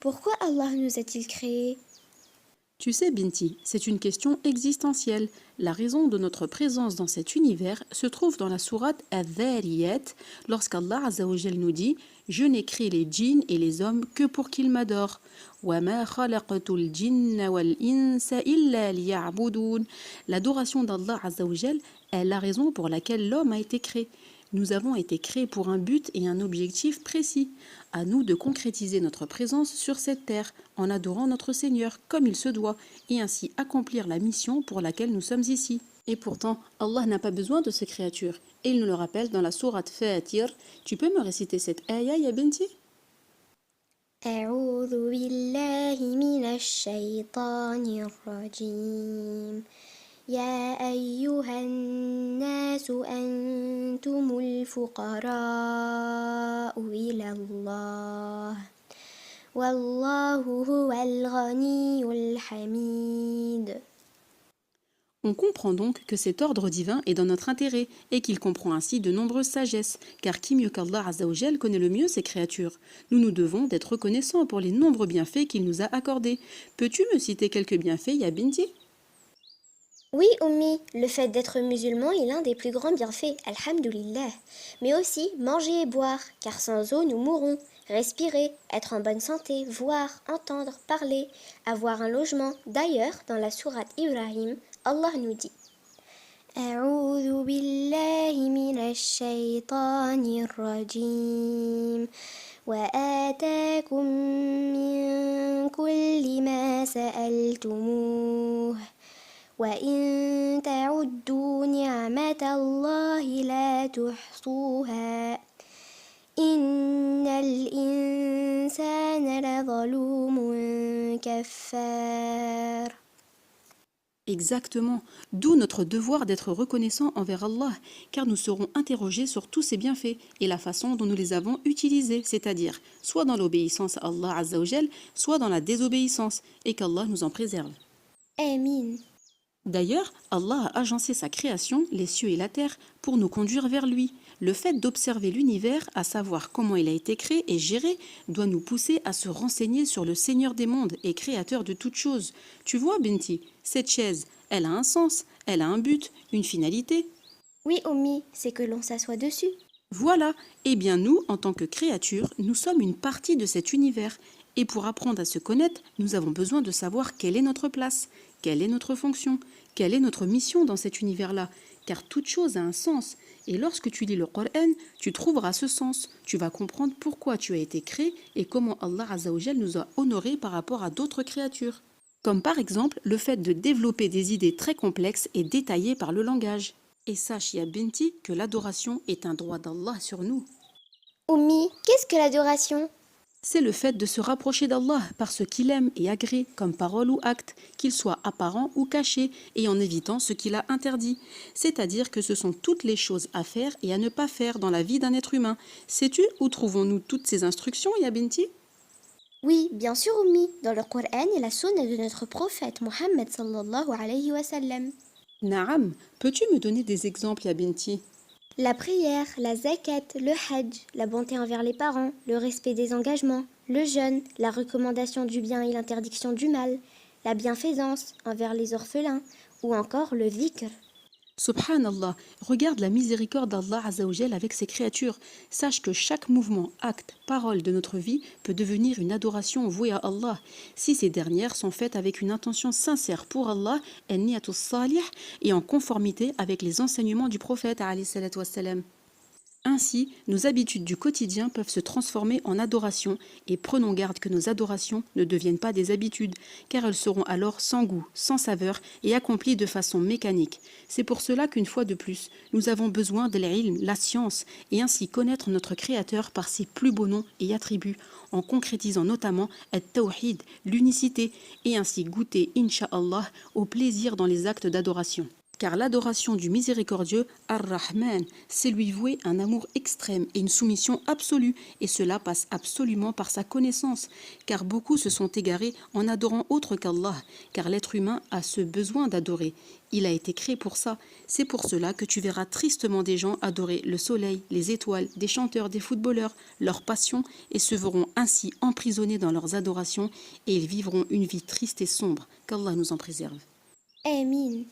Pourquoi Allah nous a-t-il créés? Tu sais, Binti, c'est une question existentielle. La raison de notre présence dans cet univers se trouve dans la sourate Adh-Dhariyat, lorsqu'Allah Azzawajal nous dit « Je n'ai créé les djinns et les hommes que pour qu'ils m'adorent. وَمَا خَلَقْتُ الْجِنَّ وَالْإِنسَ إِلَّا لِيَعْبُدُونَ » L'adoration d'Allah Azzawajal est la raison pour laquelle l'homme a été créé. Nous avons été créés pour un but et un objectif précis. À nous de concrétiser notre présence sur cette terre en adorant notre Seigneur comme il se doit et ainsi accomplir la mission pour laquelle nous sommes ici. Et pourtant, Allah n'a pas besoin de ces créatures. Et il nous le rappelle dans la sourate Fatir. Tu peux me réciter cette ayah, ya Binti? أعوذ بالله من الشيطان الرجيم يا أيها الناس أنتم الفقراء إلى الله والله هو الغني الحميد. On comprend donc que cet ordre divin est dans notre intérêt et qu'il comprend ainsi de nombreuses sagesses, car qui mieux qu'Allah Azzawajal connaît le mieux ses créatures. Nous nous devons d'être reconnaissants pour les nombreux bienfaits qu'il nous a accordés. Peux-tu me citer quelques bienfaits, ya Binti? Oui, Ummi, le fait d'être musulman est l'un des plus grands bienfaits, alhamdulillah. Mais aussi manger et boire, car sans eau nous mourrons. Respirer, être en bonne santé, voir, entendre, parler, avoir un logement. D'ailleurs, dans la sourate Ibrahim, Allah nous dit أعوذ بالله من الشيطان الرجيم وآتاكم من كل ما سألتموه وإن تعدوا نعمة الله لا تحصوها إن الإنسان لظلوم كفار. Exactement, d'où notre devoir d'être reconnaissant envers Allah, car nous serons interrogés sur tous ces bienfaits et la façon dont nous les avons utilisés, c'est-à-dire soit dans l'obéissance à Allah Azzawajal, soit dans la désobéissance, et qu'Allah nous en préserve. Amin. D'ailleurs, Allah a agencé sa création, les cieux et la terre, pour nous conduire vers lui. Le fait d'observer l'univers, à savoir comment il a été créé et géré, doit nous pousser à se renseigner sur le Seigneur des mondes et créateur de toutes choses. Tu vois, Binti, cette chaise, elle a un sens, elle a un but, une finalité. Oui, Ummi, c'est que l'on s'assoit dessus. Voilà, eh bien nous, en tant que créatures, nous sommes une partie de cet univers. Et pour apprendre à se connaître, nous avons besoin de savoir quelle est notre place, quelle est notre fonction, quelle est notre mission dans cet univers-là. Car toute chose a un sens. Et lorsque tu lis le Coran, tu trouveras ce sens. Tu vas comprendre pourquoi tu as été créé et comment Allah Azzawajal nous a honorés par rapport à d'autres créatures. Comme par exemple le fait de développer des idées très complexes et détaillées par le langage. Et sache, ya Binti, que l'adoration est un droit d'Allah sur nous. Ummi, qu'est-ce que l'adoration? C'est le fait de se rapprocher d'Allah par ce qu'il aime et agrée comme parole ou acte, qu'il soit apparent ou caché, et en évitant ce qu'il a interdit. C'est-à-dire que ce sont toutes les choses à faire et à ne pas faire dans la vie d'un être humain. Sais-tu où trouvons-nous toutes ces instructions, ya Binti? Oui, bien sûr, Ummi, dans le Coran et la sunna de notre prophète Mohammed sallallahu alayhi wa sallam. Naam, peux-tu me donner des exemples, ya Binti? La prière, la zakat, le hajj, la bonté envers les parents, le respect des engagements, le jeûne, la recommandation du bien et l'interdiction du mal, la bienfaisance envers les orphelins, ou encore le dhikr. Subhanallah, regarde la miséricorde d'Allah Azzawajal avec ses créatures. Sache que chaque mouvement, acte, parole de notre vie peut devenir une adoration vouée à Allah. Si ces dernières sont faites avec une intention sincère pour Allah, niyatus salih, et en conformité avec les enseignements du prophète alayhi salatu wassalam. Ainsi, nos habitudes du quotidien peuvent se transformer en adoration et prenons garde que nos adorations ne deviennent pas des habitudes, car elles seront alors sans goût, sans saveur et accomplies de façon mécanique. C'est pour cela qu'une fois de plus, nous avons besoin de l'ilm, la science, et ainsi connaître notre Créateur par ses plus beaux noms et attributs, en concrétisant notamment at-tawhid, l'unicité, et ainsi goûter, incha'Allah, au plaisir dans les actes d'adoration. car l'adoration du miséricordieux, Ar-Rahman, c'est lui vouer un amour extrême et une soumission absolue, et cela passe absolument par sa connaissance, car beaucoup se sont égarés en adorant autre qu'Allah, car l'être humain a ce besoin d'adorer. Il a été créé pour ça. C'est pour cela que tu verras tristement des gens adorer le soleil, les étoiles, des chanteurs, des footballeurs, leurs passions, et se verront ainsi emprisonnés dans leurs adorations, et ils vivront une vie triste et sombre. Qu'Allah nous en préserve. Amin.